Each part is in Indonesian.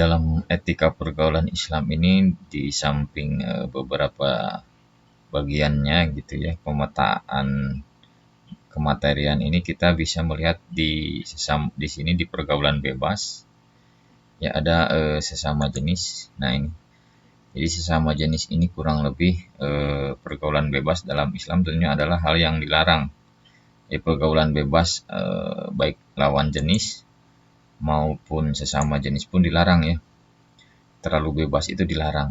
dalam etika pergaulan Islam ini di samping beberapa bagiannya gitu ya, pemetaan kematerian ini kita bisa melihat di sini di pergaulan bebas ya ada sesama jenis. Nah ini, jadi sesama jenis ini kurang lebih pergaulan bebas dalam Islam tentunya adalah hal yang dilarang. Ya, pergaulan bebas baik lawan jenis maupun sesama jenis pun dilarang ya. Terlalu bebas itu dilarang.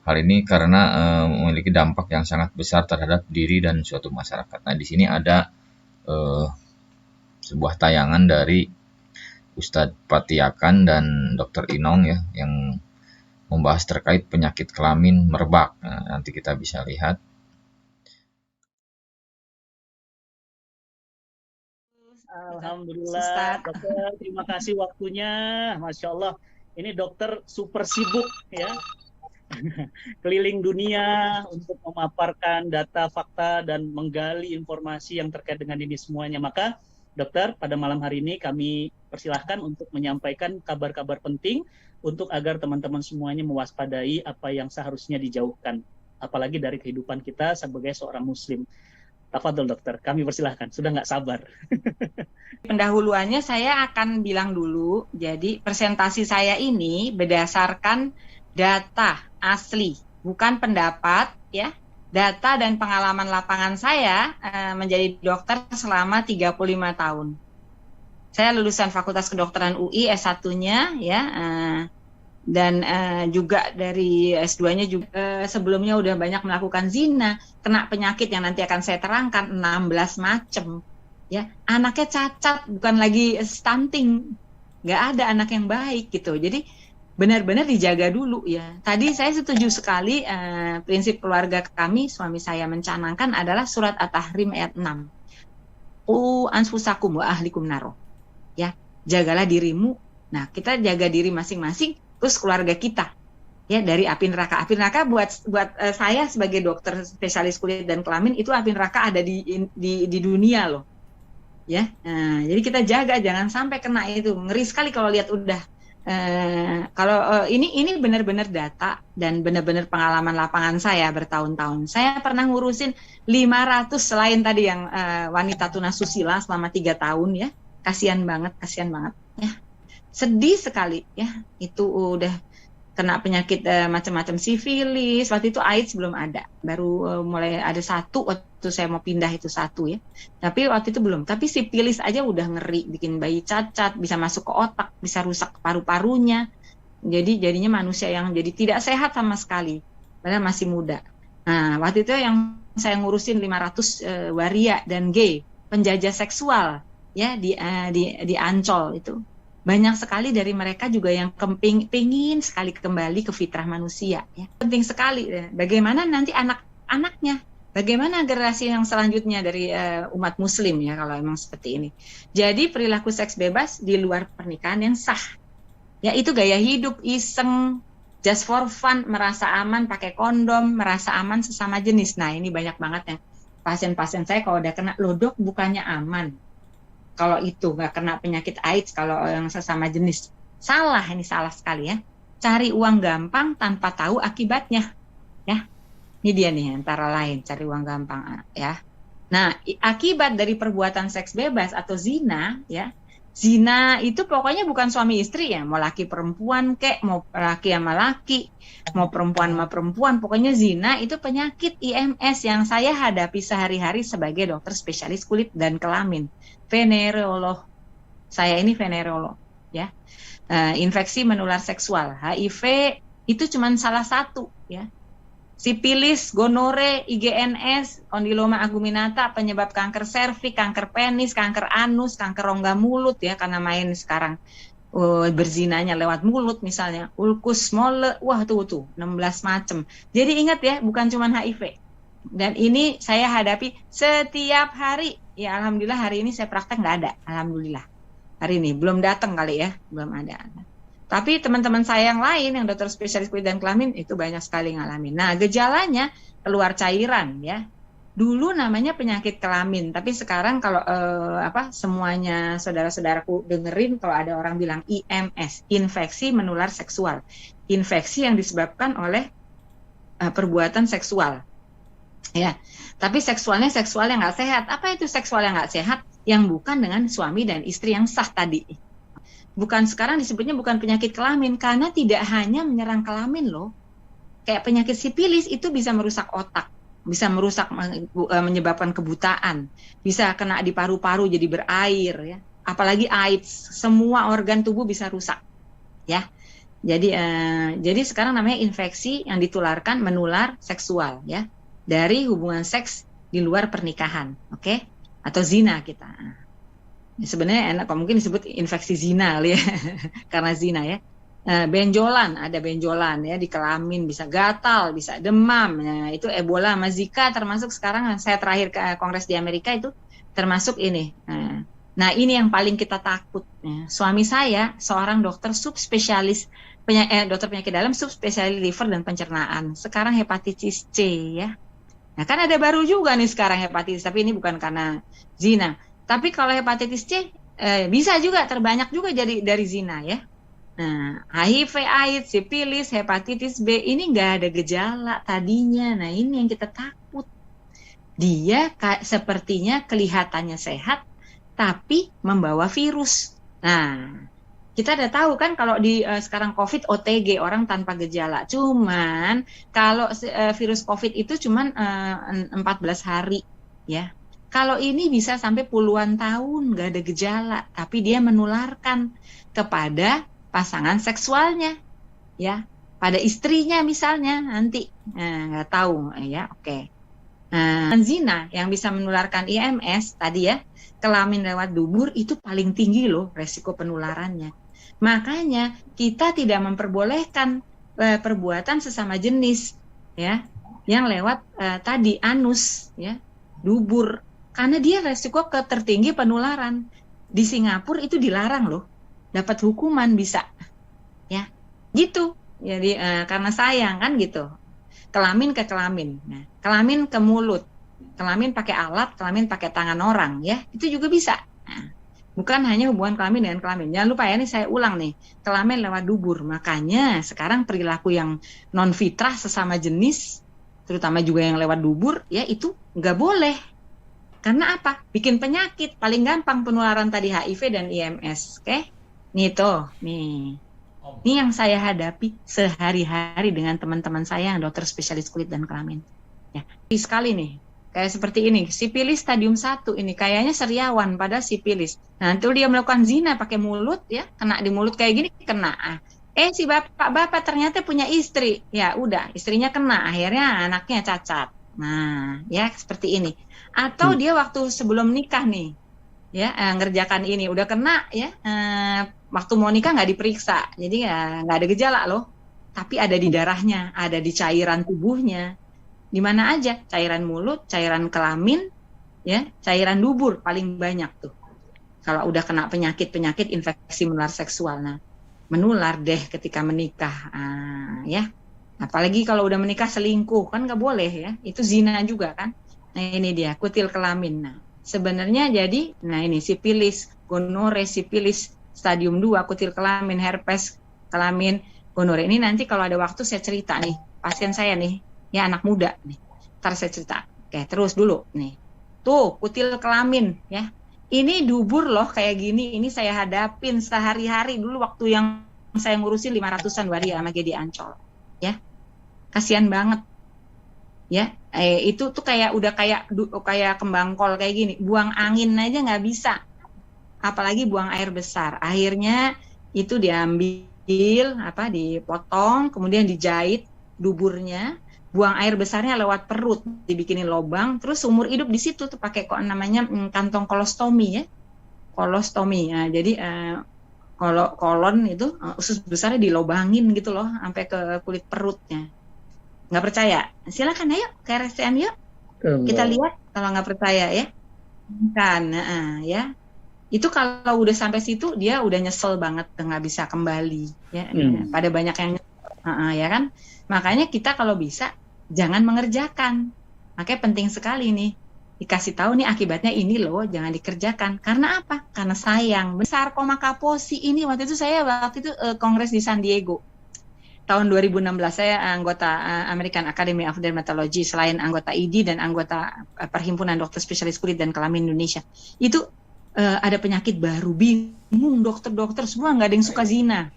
Hal ini karena memiliki dampak yang sangat besar terhadap diri dan suatu masyarakat. Nah, di sini ada sebuah tayangan dari Ustadz Patiakan dan Dr. Inong ya yang membahas terkait penyakit kelamin merebak. Nah, nanti kita bisa lihat. Alhamdulillah, dokter. Terima kasih waktunya. Masya Allah. Ini dokter super sibuk ya. Keliling dunia untuk memaparkan data, fakta, dan menggali informasi yang terkait dengan ini semuanya. Maka, dokter, pada malam hari ini kami persilahkan untuk menyampaikan kabar-kabar penting untuk agar teman-teman semuanya mewaspadai apa yang seharusnya dijauhkan. Apalagi dari kehidupan kita sebagai seorang muslim. Tafadhol dokter, kami persilahkan. Sudah nggak sabar. Pendahuluannya saya akan bilang dulu, jadi presentasi saya ini berdasarkan data asli, bukan pendapat ya. Data dan pengalaman lapangan saya menjadi dokter selama 35 tahun. Saya lulusan Fakultas Kedokteran UI S1-nya ya, dan juga dari S2-nya juga sebelumnya udah banyak melakukan zina, kena penyakit yang nanti akan saya terangkan 16 macam. Ya, anaknya cacat, bukan lagi stunting, nggak ada anak yang baik gitu. Jadi benar-benar dijaga dulu ya. Tadi saya setuju sekali prinsip keluarga kami, suami saya mencanangkan adalah surat At-Tahrim ayat 6. Anfusakum wa ahlikum naro. Ya, jagalah dirimu. Nah, kita jaga diri masing-masing, terus keluarga kita. Ya, dari api neraka. Api neraka buat saya sebagai dokter spesialis kulit dan kelamin itu api neraka ada di dunia loh. Ya, jadi kita jaga jangan sampai kena itu. Ngeri sekali kalau lihat udah. Kalau ini benar-benar data dan benar-benar pengalaman lapangan saya bertahun-tahun. Saya pernah ngurusin 500 selain tadi yang wanita tunasusila selama 3 tahun ya. Kasihan banget ya. Sedih sekali ya. Itu udah kena penyakit macam-macam, sifilis, waktu itu AIDS belum ada, baru mulai ada satu waktu saya mau pindah itu satu ya, tapi waktu itu belum, tapi sifilis aja udah ngeri, bikin bayi cacat, bisa masuk ke otak, bisa rusak paru-parunya, jadinya manusia yang jadi tidak sehat sama sekali, padahal masih muda. Nah waktu itu yang saya ngurusin 500 waria dan gay, penjajah seksual ya di Ancol itu. Banyak sekali dari mereka juga yang pengen sekali kembali ke fitrah manusia. Ya. Penting sekali ya. Bagaimana nanti anak-anaknya, bagaimana generasi yang selanjutnya dari umat muslim ya kalau emang seperti ini. Jadi perilaku seks bebas di luar pernikahan yang sah. Ya itu gaya hidup, iseng, just for fun, merasa aman pakai kondom, merasa aman sesama jenis. Nah ini banyak banget ya. Pasien-pasien saya kalau udah kena, loh dok bukannya aman. Kalau itu nggak kena penyakit AIDS, kalau yang sesama jenis. Salah, ini salah sekali ya. Cari uang gampang tanpa tahu akibatnya. Ya, ini dia nih antara lain, cari uang gampang ya. Nah, akibat dari perbuatan seks bebas atau zina ya. Zina itu pokoknya bukan suami istri ya, mau laki perempuan kek, mau laki sama laki, mau perempuan sama perempuan, pokoknya zina itu penyakit IMS yang saya hadapi sehari-hari sebagai dokter spesialis kulit dan kelamin. Venerolog. Saya ini venerolog ya. Infeksi menular seksual, HIV itu cuma salah satu ya. Sipilis, gonore, IGNS, kondiloma aguminata, penyebab kanker serviks, kanker penis, kanker anus, kanker rongga mulut ya karena main sekarang berzinanya lewat mulut misalnya, ulkus mole, wah tuh 16 macam. Jadi ingat ya, bukan cuma HIV. Dan ini saya hadapi setiap hari. Ya alhamdulillah hari ini saya praktek nggak ada. Alhamdulillah. Hari ini belum datang kali ya, belum ada. Tapi teman-teman saya yang lain yang dokter spesialis kulit dan kelamin itu banyak sekali ngalamin. Nah, gejalanya keluar cairan ya. Dulu namanya penyakit kelamin, tapi sekarang kalau semuanya saudara-saudaraku dengerin kalau ada orang bilang IMS, infeksi menular seksual. Infeksi yang disebabkan oleh perbuatan seksual. Ya. Tapi seksualnya seksual yang nggak sehat. Apa itu seksual yang nggak sehat? Yang bukan dengan suami dan istri yang sah tadi. Bukan, sekarang disebutnya bukan penyakit kelamin karena tidak hanya menyerang kelamin loh. Kayak penyakit sipilis itu bisa merusak otak, bisa merusak, menyebabkan kebutaan, bisa kena di paru-paru jadi berair ya. Apalagi AIDS, semua organ tubuh bisa rusak ya. Jadi sekarang namanya infeksi yang ditularkan menular seksual ya, dari hubungan seks di luar pernikahan, oke? Atau zina kita. Sebenarnya enak, mungkin disebut infeksi zina ya, karena zina ya. Benjolan, ada benjolan ya di kelamin, bisa gatal, bisa demam. Nah, itu Ebola sama Zika termasuk sekarang saya terakhir ke kongres di Amerika itu termasuk ini. Nah, ini yang paling kita takut. Suami saya seorang dokter subspesialis dokter penyakit dalam, subspesialis liver dan pencernaan. Sekarang hepatitis C ya. Nah, kan ada baru juga nih sekarang hepatitis, tapi ini bukan karena zina. Tapi kalau hepatitis C bisa juga terbanyak juga jadi dari zina ya. Nah, HIV, AIDS, sipilis, hepatitis B ini nggak ada gejala tadinya. Nah, ini yang kita takut. Dia sepertinya kelihatannya sehat, tapi membawa virus. Nah, kita udah tahu kan kalau di sekarang COVID OTG, orang tanpa gejala. Cuman kalau virus COVID itu cuman 14 hari ya. Kalau ini bisa sampai puluhan tahun nggak ada gejala, tapi dia menularkan kepada pasangan seksualnya, ya, pada istrinya misalnya nanti, nggak tahu, ya, oke. Zina yang bisa menularkan IMS tadi ya, kelamin lewat dubur itu paling tinggi loh resiko penularannya. Makanya kita tidak memperbolehkan perbuatan sesama jenis, ya, yang lewat tadi anus, ya, dubur, karena dia resiko tertinggi penularan. Di Singapura itu dilarang loh. Dapat hukuman bisa, ya, gitu. Jadi karena sayang kan gitu. Kelamin ke kelamin, nah, kelamin ke mulut, kelamin pakai alat, kelamin pakai tangan orang, ya, itu juga bisa. Nah, bukan hanya hubungan kelamin dengan kelamin. Jangan lupa ya, ini saya ulang nih, kelamin lewat dubur. Makanya sekarang perilaku yang non fitrah sesama jenis, terutama juga yang lewat dubur, ya itu nggak boleh. Karena apa? Bikin penyakit. Paling gampang penularan tadi HIV dan IMS, oke? Nih tuh, nih. Ini yang saya hadapi sehari-hari dengan teman-teman saya yang dokter spesialis kulit dan kelamin. Ya, sekali nih. Kayak seperti ini, sipilis stadium 1 ini kayaknya seriawan pada sipilis. Nah, itu dia melakukan zina pakai mulut ya, kena di mulut kayak gini kena. Si bapak ternyata punya istri. Ya, udah, istrinya kena, akhirnya anaknya cacat. Nah, ya seperti ini. Atau dia waktu sebelum nikah nih, ya ngerjakan ini udah kena ya, waktu mau nikah nggak diperiksa, jadi ya nggak ada gejala loh, tapi ada di darahnya, ada di cairan tubuhnya, di mana aja, cairan mulut, cairan kelamin, ya, cairan dubur paling banyak tuh. Kalau udah kena penyakit infeksi menular seksual, nah menular deh ketika menikah, ya. Apalagi kalau udah menikah selingkuh kan nggak boleh ya, itu zina juga kan. Nah ini dia kutil kelamin. Nah sebenarnya jadi, nah ini sipilis, gonore, sipilis stadium 2, kutil kelamin, herpes kelamin, gonore. Ini nanti kalau ada waktu saya cerita nih, pasien saya nih, ya anak muda nih, ntar saya cerita. Oke, terus dulu nih, tuh kutil kelamin ya. Ini dubur loh kayak gini, ini saya hadapin sehari-hari dulu waktu yang saya ngurusin 500-an waria sama GD Ancol, ya. Kasihan banget. Ya, itu tuh kayak udah kayak kembang kol kayak gini, buang angin aja nggak bisa, apalagi buang air besar. Akhirnya itu diambil, dipotong, kemudian dijahit duburnya, buang air besarnya lewat perut, dibikinin lubang, terus seumur hidup di situ tuh pakai namanya kantong kolostomi ya, kolostomi. Nah, jadi kolon itu usus besarnya dilobangin gitu loh, sampai ke kulit perutnya. Nggak percaya? Silakan ayo ke RSCM yuk. Kita lihat kalau nggak percaya ya. Kan, ya. Itu kalau udah sampai situ dia udah nyesel banget nggak bisa kembali ya. Pada banyak yang ya kan. Makanya kita kalau bisa jangan mengerjakan. Makanya penting sekali nih dikasih tahu nih akibatnya ini loh, jangan dikerjakan. Karena apa? Karena sayang. Sarkoma Kaposi ini waktu itu kongres di San Diego. Tahun 2016 saya anggota American Academy of Dermatology, selain anggota ID dan anggota Perhimpunan Dokter Spesialis Kulit dan Kelamin Indonesia. Itu ada penyakit baru, bingung dokter-dokter semua nggak ada yang suka zina.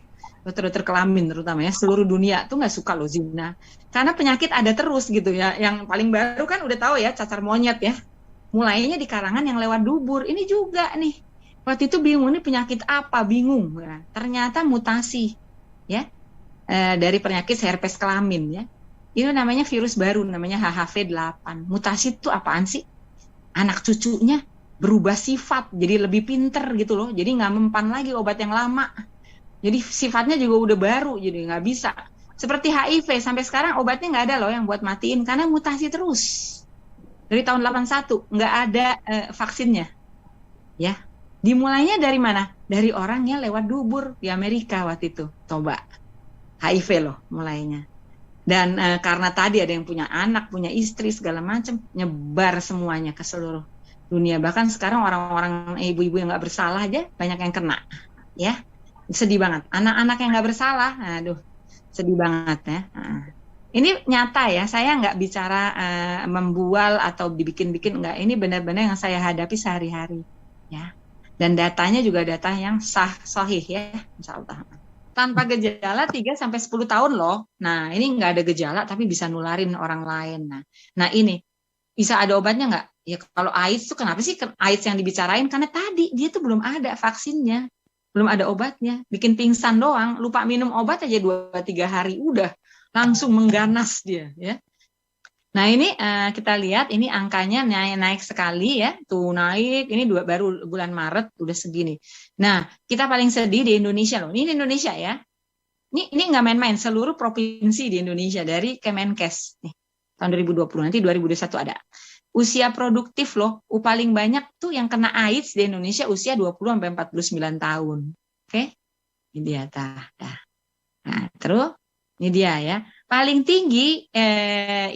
Dokter-dokter kelamin terutama ya, seluruh dunia tuh nggak suka loh zina. Karena penyakit ada terus gitu ya. Yang paling baru kan udah tahu ya, cacar monyet ya. Mulainya di karangan yang lewat dubur. Ini juga nih. Waktu itu bingung nih penyakit apa, bingung. Nah, ternyata mutasi ya dari penyakit herpes kelamin ya. Ini namanya virus baru namanya HHV8. Mutasi itu apaan sih? Anak cucunya berubah sifat jadi lebih pinter gitu loh. Jadi nggak mempan lagi obat yang lama. Jadi sifatnya juga udah baru, jadi nggak bisa. Seperti HIV, sampai sekarang obatnya nggak ada loh yang buat matiin, karena mutasi terus. Dari tahun 81, nggak ada vaksinnya. Ya, dimulainya dari mana? Dari orangnya lewat dubur di Amerika waktu itu. Coba, HIV loh mulainya. Dan karena tadi ada yang punya anak, punya istri, segala macam, nyebar semuanya ke seluruh dunia. Bahkan sekarang orang-orang ibu-ibu yang nggak bersalah aja banyak yang kena. Ya. Sedih banget. Anak-anak yang nggak bersalah, aduh, sedih banget ya. Ini nyata ya, saya nggak bicara membual atau dibikin-bikin, nggak. Ini benar-benar yang saya hadapi sehari-hari, ya. Dan datanya juga data yang sahih ya, insya Allah. Tanpa gejala 3-10 tahun loh. Nah, ini nggak ada gejala tapi bisa nularin orang lain. Nah ini bisa ada obatnya nggak? Ya kalau AIDS tuh kenapa sih AIDS yang dibicarain? Karena tadi dia tuh belum ada vaksinnya. Belum ada obatnya, bikin pingsan doang, lupa minum obat aja 2-3 hari, udah langsung mengganas dia ya. Nah ini kita lihat ini angkanya naik sekali ya, tuh naik, ini baru bulan Maret udah segini. Nah kita paling sedih di Indonesia loh, ini Indonesia ya, ini nggak main-main, seluruh provinsi di Indonesia dari Kemenkes nih, tahun 2020, nanti 2021 ada. Usia produktif loh, paling banyak tuh yang kena AIDS di Indonesia usia 20-49 tahun. Oke, ini dia. Nah, terus ini dia ya. Paling tinggi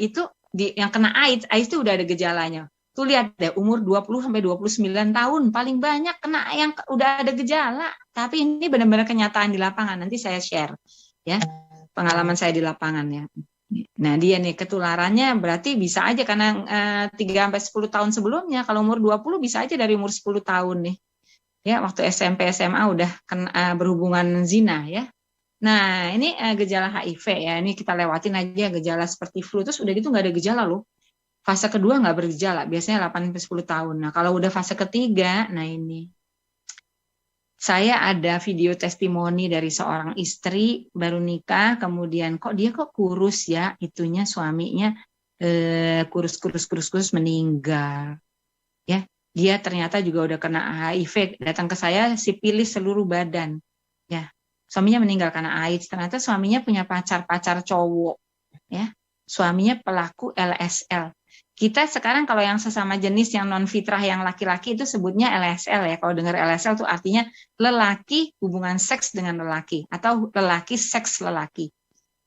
itu yang kena AIDS itu udah ada gejalanya. Tuh lihat deh, umur 20-29 tahun, paling banyak kena yang udah ada gejala. Tapi ini benar-benar kenyataan di lapangan, nanti saya share ya, pengalaman saya di lapangan ya. Nah dia nih ketularannya berarti bisa aja karena 3-10 tahun sebelumnya, kalau umur 20 bisa aja dari umur 10 tahun nih. Ya waktu SMP SMA udah berhubungan zina ya. Nah ini gejala HIV ya, ini kita lewatin aja gejala seperti flu, terus udah gitu nggak ada gejala loh. Fase kedua nggak bergejala, biasanya 8-10 tahun. Nah kalau udah fase ketiga, nah ini. Saya ada video testimoni dari seorang istri baru nikah, kemudian kok kurus ya, itunya suaminya kurus meninggal. Ya, dia ternyata juga udah kena HIV, datang ke saya sipilis seluruh badan. Ya, suaminya meninggal karena AIDS. Ternyata suaminya punya pacar cowok. Ya, suaminya pelaku LSL. Kita sekarang kalau yang sesama jenis yang non fitrah yang laki-laki itu sebutnya LSL ya. Kalau dengar LSL itu artinya lelaki hubungan seks dengan lelaki atau lelaki seks lelaki.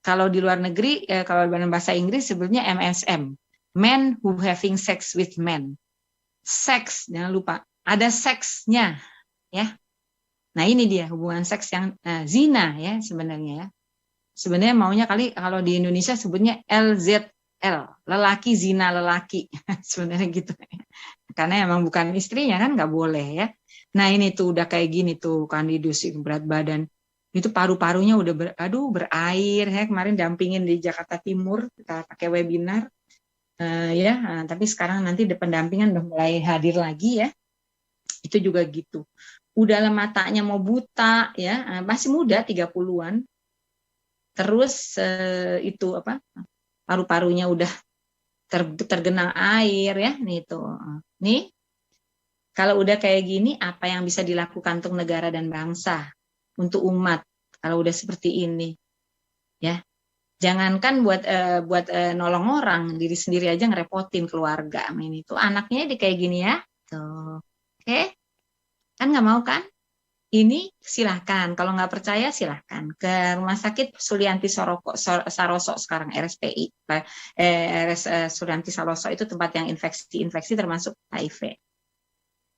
Kalau di luar negeri, kalau dalam bahasa Inggris sebutnya MSM, men who having sex with men. Seks, jangan lupa, ada seksnya ya. Nah ini dia hubungan seks yang zina ya sebenarnya ya. Sebenarnya maunya kali kalau di Indonesia sebutnya LZL, lelaki zina lelaki sebenarnya gitu, karena emang bukan istrinya kan, nggak boleh ya. Nah ini tuh udah kayak gini tuh Candidus, berat badan itu, paru-parunya udah berair ya. Kemarin dampingin di Jakarta Timur, kita pakai webinar ya, tapi sekarang nanti pendampingan udah mulai hadir lagi ya. Itu juga gitu, udah matanya mau buta ya, masih muda 30-an. Terus itu apa, paru-parunya udah tergenang air ya, nih tuh. Nih, kalau udah kayak gini, apa yang bisa dilakukan untuk negara dan bangsa, untuk umat, kalau udah seperti ini, ya. Jangankan buat nolong orang, diri sendiri aja ngerepotin keluarga. Ini tuh anaknya di kayak gini ya, tuh, oke? Kan nggak mau kan? ini silahkan. Kalau nggak percaya silahkan ke Rumah Sakit Sulianti Saroso sekarang RSPI. Sulianti Saroso itu tempat yang infeksi termasuk HIV.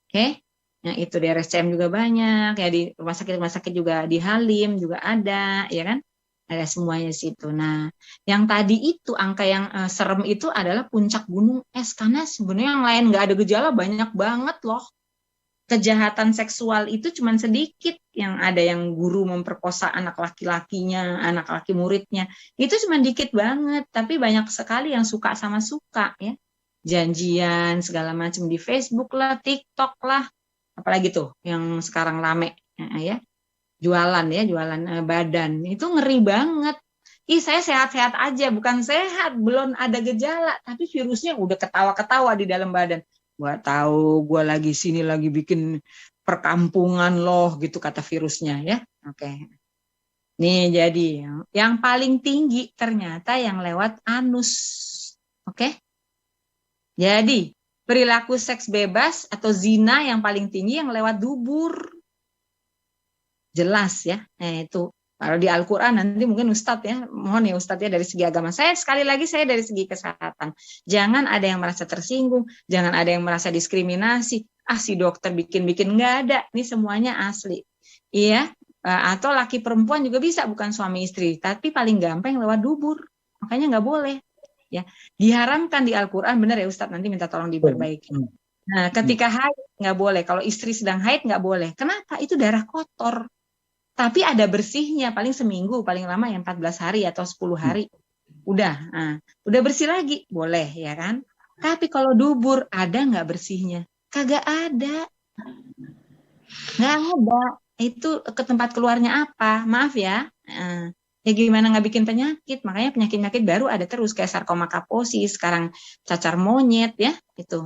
Oke, yang itu di RSCM juga banyak, ya di rumah sakit juga di Halim juga ada, ya kan? Ada semuanya di situ. Nah, yang tadi itu angka yang serem itu adalah puncak gunung es, karena sebenarnya yang lain nggak ada gejala banyak banget loh. Kejahatan seksual itu cuma sedikit, yang ada yang guru memperkosa anak laki-lakinya, anak laki muridnya, itu cuma dikit banget, tapi banyak sekali yang suka sama suka ya, janjian segala macam di Facebook lah, TikTok lah, apalagi tuh yang sekarang rame ya, jualan badan, itu ngeri banget. Saya sehat-sehat aja, bukan sehat, belum ada gejala, tapi virusnya udah ketawa-ketawa di dalam badan. Gua tahu, gua lagi sini lagi bikin perkampungan loh, gitu kata virusnya ya. Oke. Nih jadi yang paling tinggi ternyata yang lewat anus. Oke. Jadi perilaku seks bebas atau zina yang paling tinggi yang lewat dubur. Jelas ya. Nah itu kalau di Al-Quran nanti mungkin Ustadz ya, mohon ya Ustadz ya dari segi agama. Saya sekali lagi saya dari segi kesehatan. Jangan ada yang merasa tersinggung, jangan ada yang merasa diskriminasi. Si dokter bikin-bikin, nggak ada. Ini semuanya asli. Iya, atau laki perempuan juga bisa, bukan suami istri. Tapi paling gampang lewat dubur. Makanya nggak boleh. Ya, diharamkan di Al-Quran, benar ya Ustadz, nanti minta tolong diperbaiki. Nah, ketika haid nggak boleh. Kalau istri sedang haid nggak boleh. Kenapa? Itu darah kotor. Tapi ada bersihnya, paling seminggu, paling lama yang 14 hari atau 10 hari. Udah bersih lagi, boleh ya kan? Tapi kalau dubur, ada nggak bersihnya? Kagak ada. Nggak ada. Itu ke tempat keluarnya apa? Maaf ya. Ya gimana nggak bikin penyakit? Makanya penyakit-penyakit baru ada terus, kayak sarkoma Kaposi, sekarang cacar monyet ya. Itu.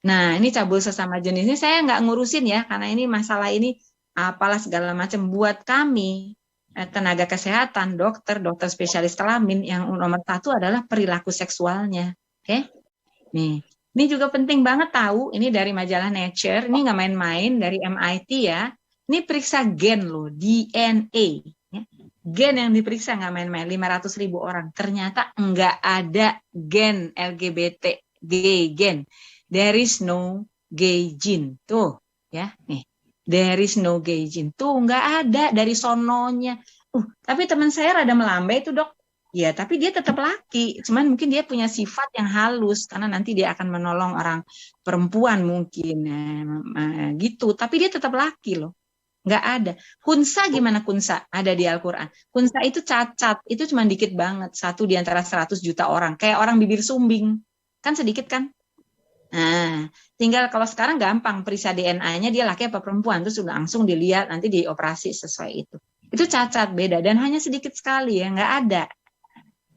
Nah, ini cabul sesama jenisnya saya nggak ngurusin ya, karena ini masalah ini apalah segala macam. Buat kami tenaga kesehatan, dokter spesialis kelamin, yang nomor 1 adalah perilaku seksualnya. Oke? Nih, ini juga penting banget tahu. Ini dari majalah Nature, ini nggak main-main, dari MIT ya. Ini periksa gen loh, DNA. Ya. Gen yang diperiksa nggak main-main, 500.000 orang. Ternyata nggak ada gen LGBT, gay gen. There is no gay gene. Tuh, ya, nih. There is no gay gene. Tuh, nggak ada dari sononya. Tapi teman saya rada melambai itu dok. Ya, tapi dia tetap laki. Cuman mungkin dia punya sifat yang halus. Karena nanti dia akan menolong orang perempuan mungkin. Gitu. Tapi dia tetap laki loh. Nggak ada. Kunsa gimana kunsa? Ada di Al-Quran. Kunsa itu cacat. Itu cuma dikit banget. 1 di antara 100 juta orang. Kayak orang bibir sumbing. Kan sedikit kan? Nah, tinggal kalau sekarang gampang periksa DNA-nya dia laki apa perempuan, terus sudah langsung dilihat, nanti dioperasi sesuai itu. Itu cacat, beda, dan hanya sedikit sekali ya, nggak ada.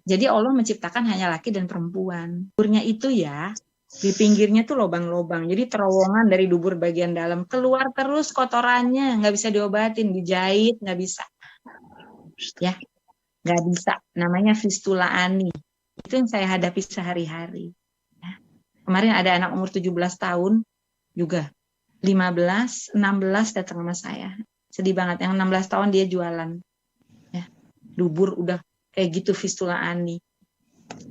Jadi Allah menciptakan hanya laki dan perempuan. Duburnya itu ya, di pinggirnya tuh lobang-lobang, jadi terowongan dari dubur bagian dalam, keluar terus kotorannya, nggak bisa diobatin, dijahit, nggak bisa. Ya, nggak bisa. Namanya fistula ani. Itu yang saya hadapi sehari-hari. Kemarin ada anak umur 17 tahun juga. 15, 16 datang sama saya. Sedih banget. Yang 16 tahun dia jualan. Ya. Dubur udah kayak gitu fistula ani.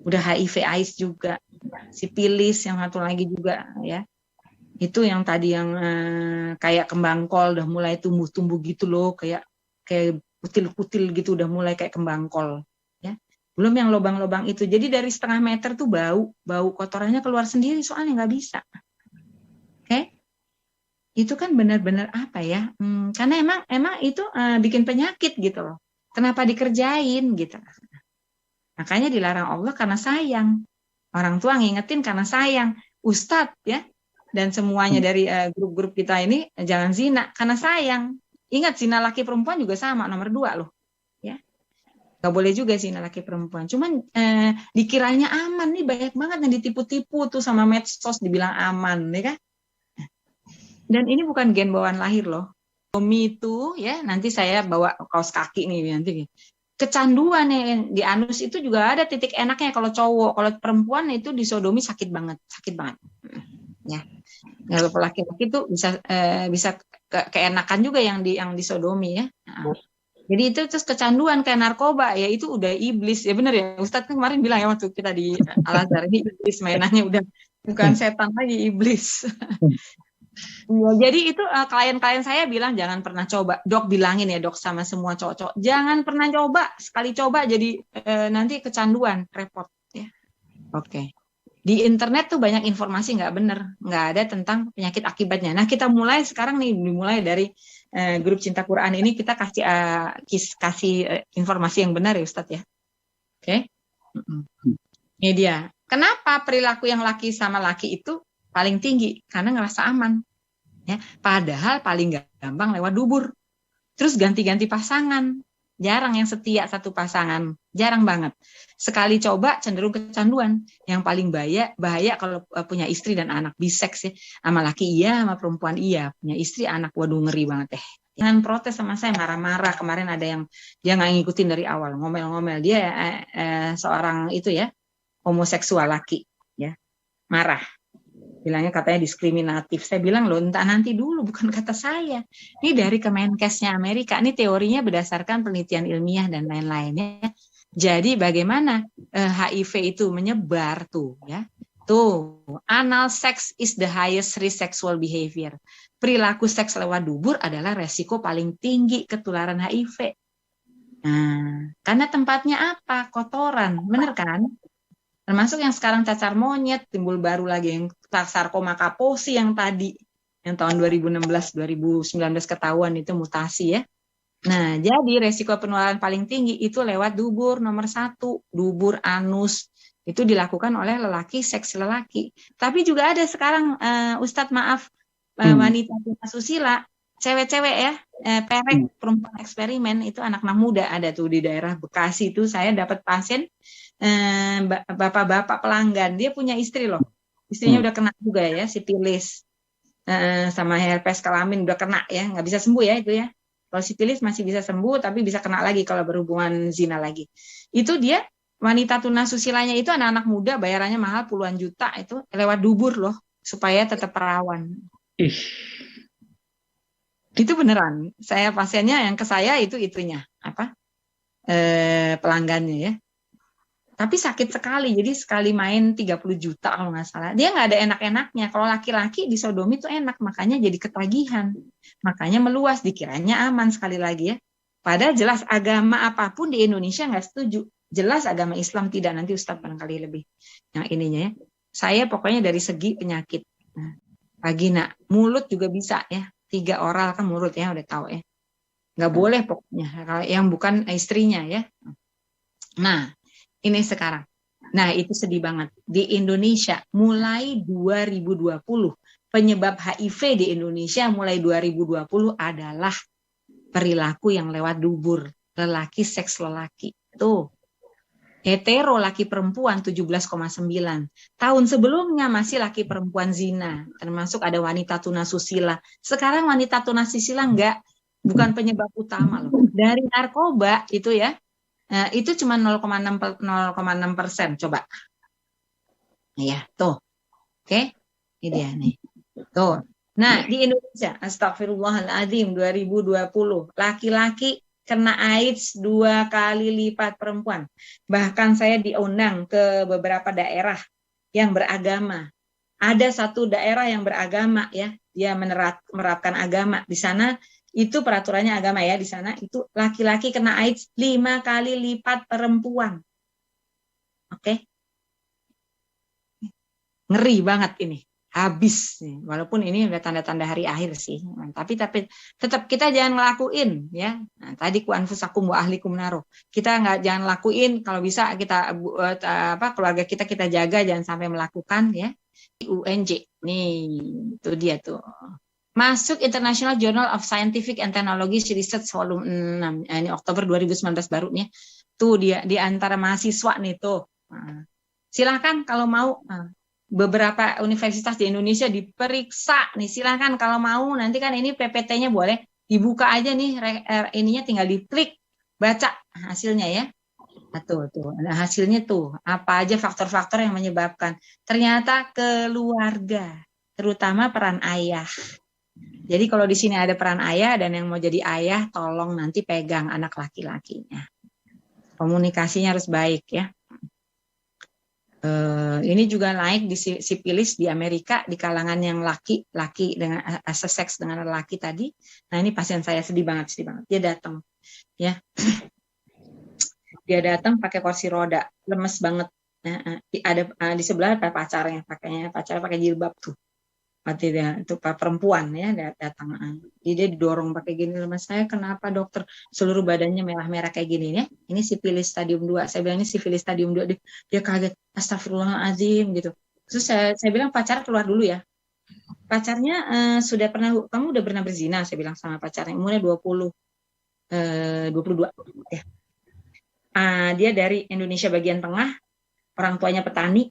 Udah HIV AIDS juga. Sipilis yang satu lagi juga ya. Itu yang tadi yang kayak kembang kol udah mulai tumbuh-tumbuh gitu loh, kayak kutil-kutil gitu udah mulai kayak kembang kol. Belum yang lubang-lubang itu. Jadi dari setengah meter tuh bau kotorannya keluar sendiri, soalnya nggak bisa. Oke? Itu kan benar-benar apa ya? Karena emang itu bikin penyakit gitu loh. Kenapa dikerjain gitu? Makanya dilarang Allah karena sayang. Orang tua ngingetin karena sayang. Ustadz ya, dan semuanya dari grup-grup kita ini jangan zina karena sayang. Ingat, zina laki perempuan juga sama, nomor 2 loh. Gak boleh juga sih laki perempuan. Cuman dikiranya aman nih, banyak banget yang ditipu-tipu tuh sama medsos dibilang aman, ya kan? Dan ini bukan gen bawaan lahir loh. Sodomi itu ya, nanti saya bawa kaos kaki nih nanti. Kecanduan ya, di anus itu juga ada titik enaknya kalau cowok. Kalau perempuan itu disodomi sakit banget. Ya. Kalau laki-laki itu bisa keenakan juga yang disodomi ya. Nah, jadi itu terus kecanduan kayak narkoba ya, itu udah iblis ya, bener ya Ustadz kan kemarin bilang ya waktu kita di Al Azhar, ini iblis mainannya, udah bukan setan lagi, iblis. Ya, jadi itu klien-klien saya bilang jangan pernah coba. Dok bilangin ya dok sama semua cowok-cowok, jangan pernah coba. Sekali coba jadi nanti kecanduan, repot ya. Oke. Di internet tuh banyak informasi nggak bener, nggak ada tentang penyakit akibatnya. Nah kita mulai sekarang nih, dimulai dari grup Cinta Quran ini, kita kasih informasi yang benar ya Ustadz ya. Oke. Ini dia. Kenapa perilaku yang laki sama laki itu paling tinggi? Karena ngerasa aman. Ya, padahal paling gampang lewat dubur. Terus ganti-ganti pasangan. Jarang yang setia satu pasangan. Jarang banget. Sekali coba cenderung kecanduan. Yang paling bahaya kalau punya istri dan anak. Biseks ya. Sama laki iya, sama perempuan iya. Punya istri, anak, waduh ngeri banget deh. Jangan protes sama saya, marah-marah. Kemarin ada yang dia nggak ngikutin dari awal. Ngomel-ngomel. Dia seorang itu ya, homoseksual laki. Ya, marah. Bilangnya katanya diskriminatif. Saya bilang loh, entah nanti dulu, bukan kata saya. Ini dari Kemenkesnya Amerika. Ini teorinya berdasarkan penelitian ilmiah dan lain-lainnya. Jadi bagaimana HIV itu menyebar tuh ya. Tuh, anal sex is the highest risk sexual behavior. Perilaku seks lewat dubur adalah resiko paling tinggi ketularan HIV. Nah, karena tempatnya apa? Kotoran, bener kan? Termasuk yang sekarang cacar monyet, timbul baru lagi yang sarkoma Kaposi yang tadi, yang tahun 2016-2019 ketahuan itu mutasi ya. Nah, jadi resiko penularan paling tinggi itu lewat dubur nomor 1, dubur anus. Itu dilakukan oleh lelaki, seks lelaki. Tapi juga ada sekarang, Ustadz maaf, wanita susila, cewek-cewek ya, perek perempuan eksperimen, itu anak-anak muda ada tuh di daerah Bekasi itu. Saya dapat pasien, bapak-bapak pelanggan, dia punya istri loh, istrinya udah kena juga ya sifilis sama herpes kelamin, udah kena ya, nggak bisa sembuh ya itu ya. Kalau sifilis masih bisa sembuh, tapi bisa kena lagi kalau berhubungan zina lagi. Itu dia wanita tunazusilanya itu anak-anak muda, bayarannya mahal puluhan juta, itu lewat dubur loh, supaya tetap perawan. Itu beneran. Saya pasiennya yang ke saya itunya apa? Pelanggannya ya. Tapi sakit sekali, jadi sekali main 30 juta kalau nggak salah. Dia nggak ada enak-enaknya. Kalau laki-laki disodomi itu enak, makanya jadi ketagihan. Makanya meluas, dikiranya aman sekali lagi ya. Padahal jelas agama apapun di Indonesia nggak setuju. Jelas agama Islam tidak, nanti Ustadz barangkali lebih yang ininya ya. Saya pokoknya dari segi penyakit. Nah, vagina, mulut juga bisa ya. 3 oral kan mulut ya, udah tahu ya. Nggak boleh pokoknya, kalau yang bukan istrinya ya. Nah, ini sekarang. Nah, itu sedih banget. Di Indonesia, mulai 2020, penyebab HIV di Indonesia mulai 2020 adalah perilaku yang lewat dubur. Lelaki, seks lelaki. Tuh. Hetero, laki perempuan 17,9. Tahun sebelumnya masih laki perempuan zina. Termasuk ada wanita tunasusila. Sekarang wanita tunasusila enggak. Bukan penyebab utama loh. Dari narkoba itu ya. Nah, itu cuma 0,6%, coba. Ya, tuh. Oke. Ini dia nih. Tuh. Nah, di Indonesia, astagfirullahaladzim, 2020, laki-laki kena AIDS 2 kali lipat perempuan. Bahkan saya diundang ke beberapa daerah yang beragama. Ada satu daerah yang beragama ya, dia menerapkan agama. Di sana itu peraturannya agama ya, di sana itu laki-laki kena AIDS 5 kali lipat perempuan. Oke. Ngeri banget ini. Habis nih. Walaupun ini udah tanda-tanda hari akhir sih. Tapi tetap kita jangan ngelakuin ya. Nah, tadi ku anfusakum wa ahlikum naro. Kita jangan lakuin, kalau bisa kita keluarga kita jaga jangan sampai melakukan ya. UNJ. Nih, itu dia tuh. Masuk International Journal of Scientific and Technology Research volume 6. Ini Oktober 2019 baru nih. Tuh dia di antara mahasiswa nih tuh. Nah, silahkan kalau mau. Beberapa universitas di Indonesia diperiksa nih. Silahkan kalau mau. Nanti kan ini PPT-nya boleh dibuka aja nih. Ininya tinggal diklik. Baca hasilnya ya. Nah, tuh. Nah, hasilnya tuh. Apa aja faktor-faktor yang menyebabkan. Ternyata keluarga. Terutama peran ayah. Jadi kalau di sini ada peran ayah dan yang mau jadi ayah, tolong nanti pegang anak laki-lakinya. Komunikasinya harus baik ya. Ini juga naik di sipilis di Amerika di kalangan yang laki dengan seks dengan laki tadi. Nah ini pasien saya sedih banget. Dia datang, ya. Dia datang pakai kursi roda, lemes banget. Nah, ada di sebelah ada pacarnya pakai jilbab tuh. Mati dia itu perempuan ya datang. Jadi dia didorong pakai gini, lemas. Saya kenapa dokter? Seluruh badannya merah-merah kayak gini ya. Ini sifilis stadium 2. Saya bilang ini sifilis stadium 2. Dia kaget. Astagfirullahaladzim gitu. Terus saya bilang pacar keluar dulu ya. Pacarnya kamu udah pernah berzina? Saya bilang sama pacarnya. Umurnya 22 ya. Dia dari Indonesia bagian tengah. Orang tuanya petani.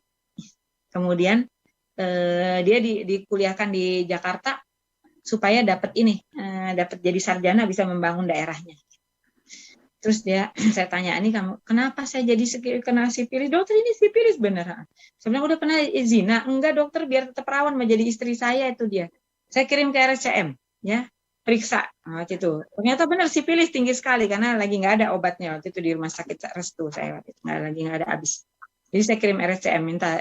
Kemudian dia dikuliahkan di Jakarta supaya dapat jadi sarjana bisa membangun daerahnya. Terus saya tanya, ini kamu kenapa saya jadi kena sifilis? Dokter ini sifilis beneran. Saya bilang udah pernah zina? Enggak dokter, biar tetap perawan menjadi istri saya itu dia. Saya kirim ke RSCM ya, periksa waktu itu. Ternyata benar sifilis tinggi sekali karena lagi nggak ada obatnya waktu itu di rumah sakit Restu saya waktu itu nggak ada habis. Jadi saya kirim RSCM minta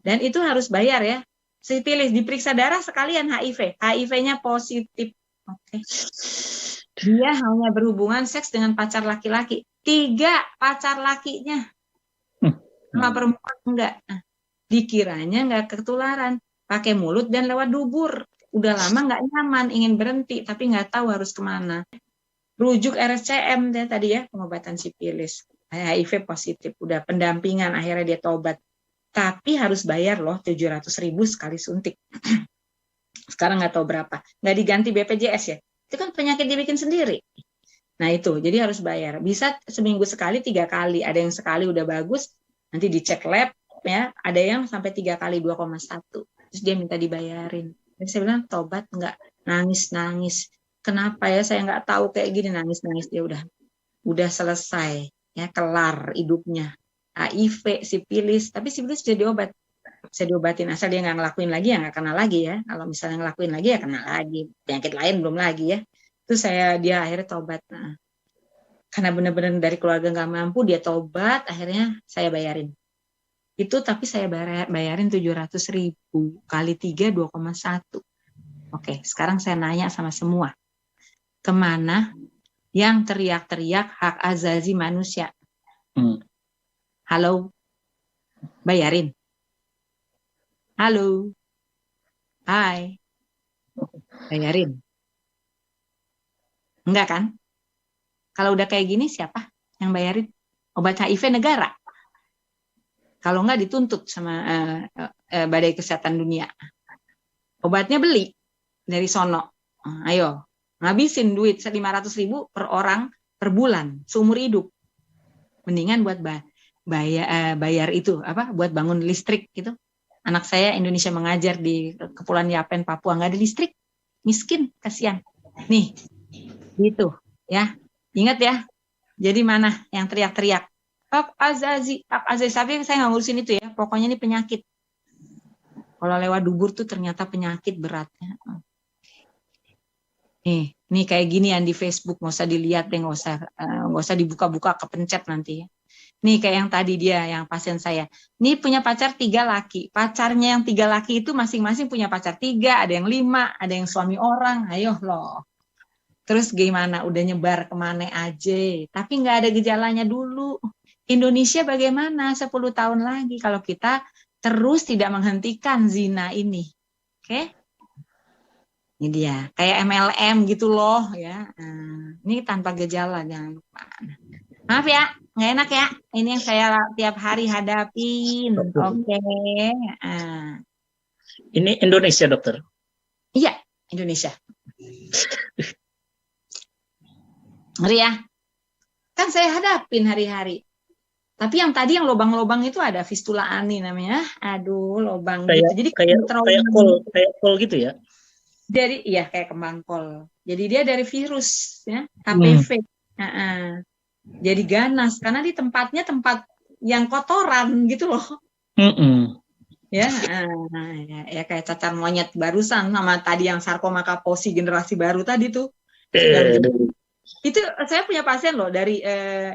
dan itu harus bayar ya. Sifilis diperiksa darah sekalian HIV-nya positif. Oke. Dia hanya berhubungan seks dengan pacar laki-laki. 3 pacar lakinya. Sama perempuan enggak. Dikiranya enggak ketularan. Pakai mulut dan lewat dubur. Udah lama enggak nyaman, ingin berhenti tapi enggak tahu harus kemana. Rujuk RSCM tadi ya, pengobatan sifilis. HIV positif, udah pendampingan, akhirnya dia tobat. Tapi harus bayar loh 700.000 sekali suntik. Sekarang nggak tahu berapa. Nggak diganti BPJS ya. Itu kan penyakit dibikin sendiri. Nah itu, jadi harus bayar. Bisa seminggu sekali, 3 kali. Ada yang sekali udah bagus, nanti dicek lab ya. Ada yang sampai 3 kali 2,1. Terus dia minta dibayarin. Jadi saya bilang tobat nggak, nangis. Kenapa ya saya nggak tahu kayak gini, nangis. Dia udah selesai. Ya, kelar hidupnya. HIV, sifilis, tapi sifilis sudah diobat. Bisa diobatin, asal dia nggak ngelakuin lagi ya nggak kena lagi ya. Kalau misalnya ngelakuin lagi ya kena lagi. Penyakit lain belum lagi ya. Terus dia akhirnya tobat. Nah, karena benar-benar dari keluarga nggak mampu, dia tobat, akhirnya saya bayarin. Itu tapi saya bayarin 700.000 kali 3, 2,1. Oke, sekarang saya nanya sama semua. Kemana yang teriak-teriak hak azazi manusia? Halo? Bayarin? Halo? Hai? Bayarin? Enggak kan? Kalau udah kayak gini siapa yang bayarin? Obat HIV negara. Kalau enggak dituntut sama Badai Kesehatan Dunia. Obatnya beli dari sono. Ayo, ngabisin duit 500.000 per orang per bulan seumur hidup. Mendingan buat bayar itu buat bangun listrik gitu. Anak saya Indonesia mengajar di Kepulauan Yapen, Papua, nggak ada listrik, miskin, kasihan. Nih, gitu ya. Ingat ya. Jadi mana yang teriak-teriak? Hak azazi, tapi saya nggak ngurusin itu ya. Pokoknya ini penyakit. Kalau lewat dubur tuh ternyata penyakit beratnya. Nih kayak gini yang di Facebook, nggak usah dilihat deh, nggak usah dibuka-buka, kepencet nanti ya. Nih kayak yang tadi yang pasien saya. Nih punya pacar 3 laki. Pacarnya yang 3 laki itu masing-masing punya pacar 3, ada yang 5, ada yang suami orang. Ayo loh. Terus gimana? Udah nyebar kemana aja. Tapi nggak ada gejalanya dulu. Indonesia bagaimana 10 tahun lagi kalau kita terus tidak menghentikan zina ini. Oke? Ini dia. Kayak MLM gitu loh ya. Ini tanpa gejala, jangan lupa. Maaf ya, nggak enak ya. Ini yang saya tiap hari hadapin. Oke. Ini Indonesia, dokter? Iya, Indonesia. Ngeri ya? Kan saya hadapin hari-hari. Tapi yang tadi yang lobang-lobang itu ada fistula ani namanya. Aduh, lobang gitu. Jadi kayak kol gitu ya? Jadi iya kayak kembang kol. Jadi dia dari virus ya, HPV. Jadi ganas karena di tempatnya tempat yang kotoran gitu loh. Ya, ya kayak cacar monyet barusan sama tadi yang sarkoma kaposi generasi baru tadi tuh sudah itu saya punya pasien loh dari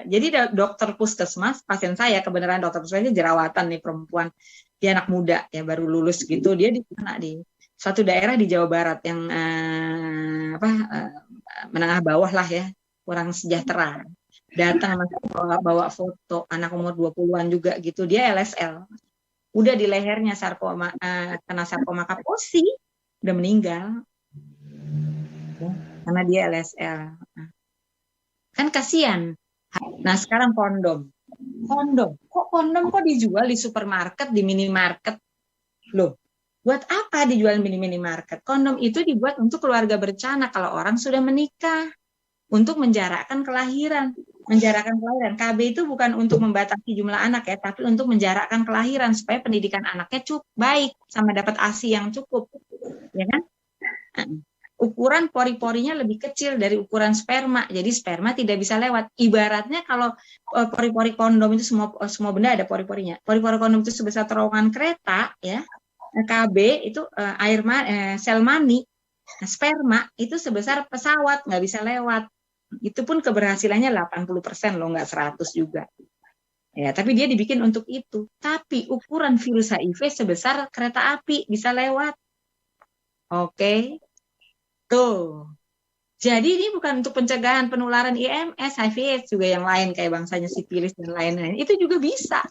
jadi dokter puskesmas, pasien saya kebenaran dokter puskesmasnya jerawatan nih perempuan, dia anak muda ya baru lulus gitu, dia di sana di suatu daerah di Jawa Barat yang menengah bawah lah ya, kurang sejahtera, datang bawa foto anak umur 20-an juga gitu, dia LSL, udah di lehernya sarkoma, kena sarkoma kaposi, udah meninggal karena dia LSL. Kan kasihan. Nah sekarang kondom kok dijual di supermarket, di minimarket loh? Buat apa dijual di minimarket? Kondom itu dibuat untuk keluarga berencana kalau orang sudah menikah, untuk menjarakkan kelahiran. KB itu bukan untuk membatasi jumlah anak ya, tapi untuk menjarakkan kelahiran supaya pendidikan anaknya cukup baik sama dapat ASI yang cukup, ya kan? Ukuran pori-porinya lebih kecil dari ukuran sperma, jadi sperma tidak bisa lewat. Ibaratnya kalau pori-pori kondom itu semua benda ada pori-porinya. Pori-pori kondom itu sebesar terowongan kereta, ya. KB itu sel mani, sperma itu sebesar pesawat, nggak bisa lewat. Itu pun keberhasilannya 80% loh, nggak 100 juga. Ya, tapi dia dibikin untuk itu. Tapi ukuran virus HIV sebesar kereta api bisa lewat. Oke. Tuh. Jadi ini bukan untuk pencegahan penularan IMS, HIV juga yang lain kayak bangsanya sifilis dan lain-lain. Itu juga bisa.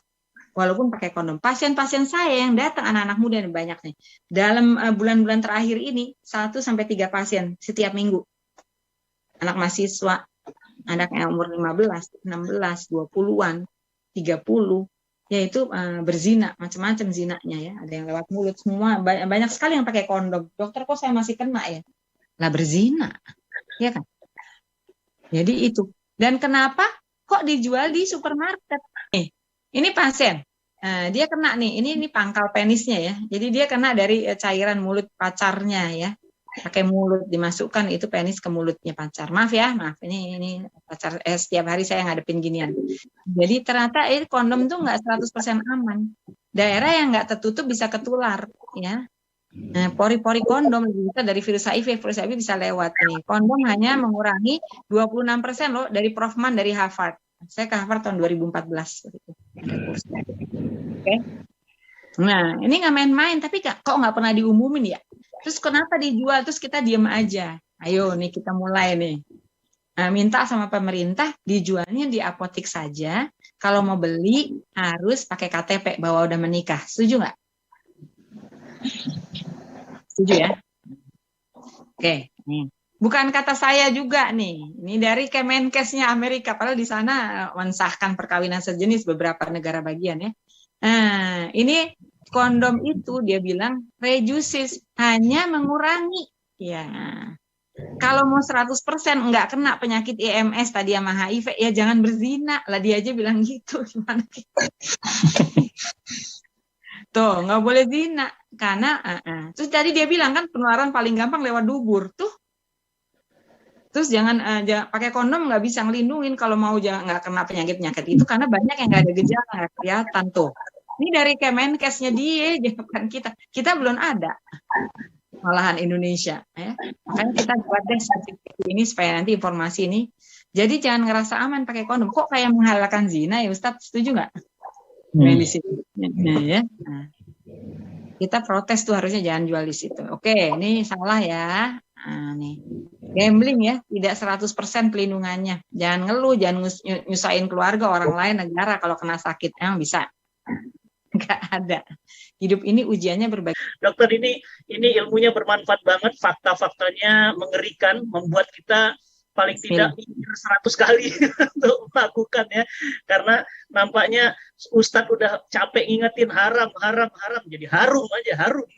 Walaupun pakai kondom. Pasien-pasien saya yang datang anak-anak muda yang banyak nih. Dalam bulan-bulan terakhir ini 1-3 pasien setiap minggu. Anak mahasiswa, anak yang umur 15, 16, 20-an, 30, yaitu berzina, macam-macam zinanya ya. Ada yang lewat mulut semua, banyak sekali yang pakai kondom. Dokter kok saya masih kena ya? Lah berzina, ya kan? Jadi itu. Dan kenapa kok dijual di supermarket? Ini pasien, dia kena nih. Ini pangkal penisnya ya. Jadi dia kena dari cairan mulut pacarnya ya. Pakai mulut dimasukkan itu penis ke mulutnya pacar. Maaf ya, maaf. Ini pacar. Setiap hari saya ngadepin ginian. Jadi ternyata kondom tuh nggak 100% aman. Daerah yang nggak tertutup bisa ketular, ya. Nah, pori-pori kondom lebih besar dari virus HIV bisa lewat nih. Kondom hanya mengurangi 26% loh dari Prof. Mann dari Harvard. Saya ke Harvard tahun 2014. Oke. Nah, ini nggak main-main, tapi kok nggak pernah diumumin ya? Terus kenapa dijual? Terus kita diem aja. Ayo nih kita mulai nih. Minta sama pemerintah dijualnya di apotik saja. Kalau mau beli harus pakai KTP bahwa udah menikah. Setuju nggak? Setuju ya? Oke, nih. Bukan kata saya juga nih. Ini dari Kemenkesnya Amerika. Padahal di sana mensahkan perkawinan sejenis beberapa negara bagian ya. Nah, ini kondom itu dia bilang reduces, hanya mengurangi. Ya. Kalau mau 100% nggak kena penyakit IMS tadi sama HIV, ya jangan berzina. Lah dia aja bilang gitu. Gimana gitu? Tuh, nggak boleh zina. Karena, terus tadi dia bilang kan penularan paling gampang lewat dubur. Tuh. Terus jangan pakai kondom, nggak bisa ngelindungin kalau mau nggak kena penyakit-penyakit itu. Karena banyak yang nggak ada gejala, nggak kelihatan tuh. Ini dari Kemenkesnya dia, bukan kita. Kita belum ada. Malahan Indonesia. Ya. Makanya kita buat deh ini supaya nanti informasi ini. Jadi jangan ngerasa aman pakai kondom. Kok kayak menghalalkan zina ya Ustadz? Setuju nggak? Di situ. Nah, ya. Nah. Kita protes tuh harusnya jangan jual di situ. Oke, ini salah ya. Nah, nih. Gambling ya, tidak 100% pelindungannya. Jangan ngeluh, jangan nyusahin keluarga, orang lain, negara kalau kena sakit. Emang bisa? Nggak ada. Hidup ini ujiannya berbagai. Dokter, ini ilmunya bermanfaat banget, fakta-faktanya mengerikan, membuat kita paling tidak 100 kali untuk melakukan ya, karena nampaknya Ustadz udah capek ngingetin haram, jadi harum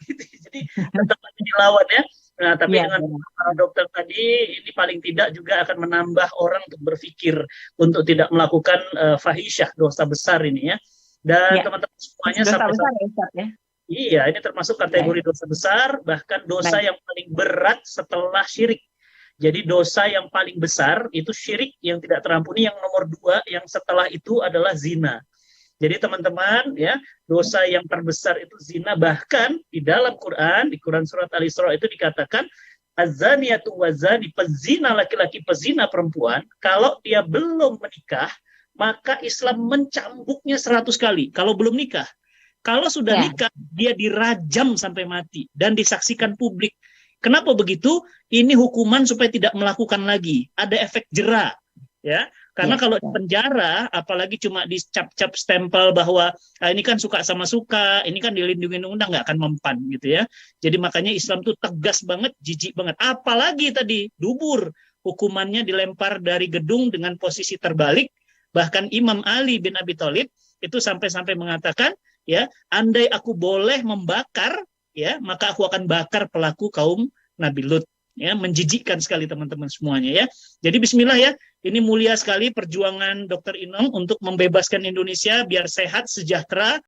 gitu. Jadi tetap aja dilawan ya. Nah, tapi dengan para dokter tadi, ini paling tidak juga akan menambah orang untuk berpikir untuk tidak melakukan fahisyah, dosa besar ini ya. Dan teman-teman semuanya sampai ya? Iya, ini termasuk kategori dosa besar, bahkan dosa yang paling berat setelah syirik. Jadi dosa yang paling besar itu syirik yang tidak terampuni, yang nomor 2, yang setelah itu adalah zina. Jadi teman-teman ya, dosa yang terbesar itu zina. Bahkan di dalam Quran, di Quran surat Al-Isra itu dikatakan az-zaniyatu wazani, pezina laki-laki, pezina perempuan, kalau dia belum menikah, maka Islam mencambuknya 100 kali kalau belum nikah. Kalau sudah nikah, dia dirajam sampai mati dan disaksikan publik. Kenapa begitu? Ini hukuman supaya tidak melakukan lagi. Ada efek jera, ya. Karena kalau di penjara, apalagi cuma dicap-cap stempel bahwa ini kan suka sama suka, ini kan dilindungi undang-undang, nggak akan mempan gitu ya. Jadi makanya Islam tuh tegas banget, jijik banget. Apalagi tadi dubur, hukumannya dilempar dari gedung dengan posisi terbalik. Bahkan Imam Ali bin Abi Thalib itu sampai-sampai mengatakan, ya, andai aku boleh membakar, ya, maka aku akan bakar pelaku kaum Nabi Lut. Ya, menjijikkan sekali teman-teman semuanya ya. Jadi bismillah ya, ini mulia sekali perjuangan Dr. Inong untuk membebaskan Indonesia biar sehat, sejahtera,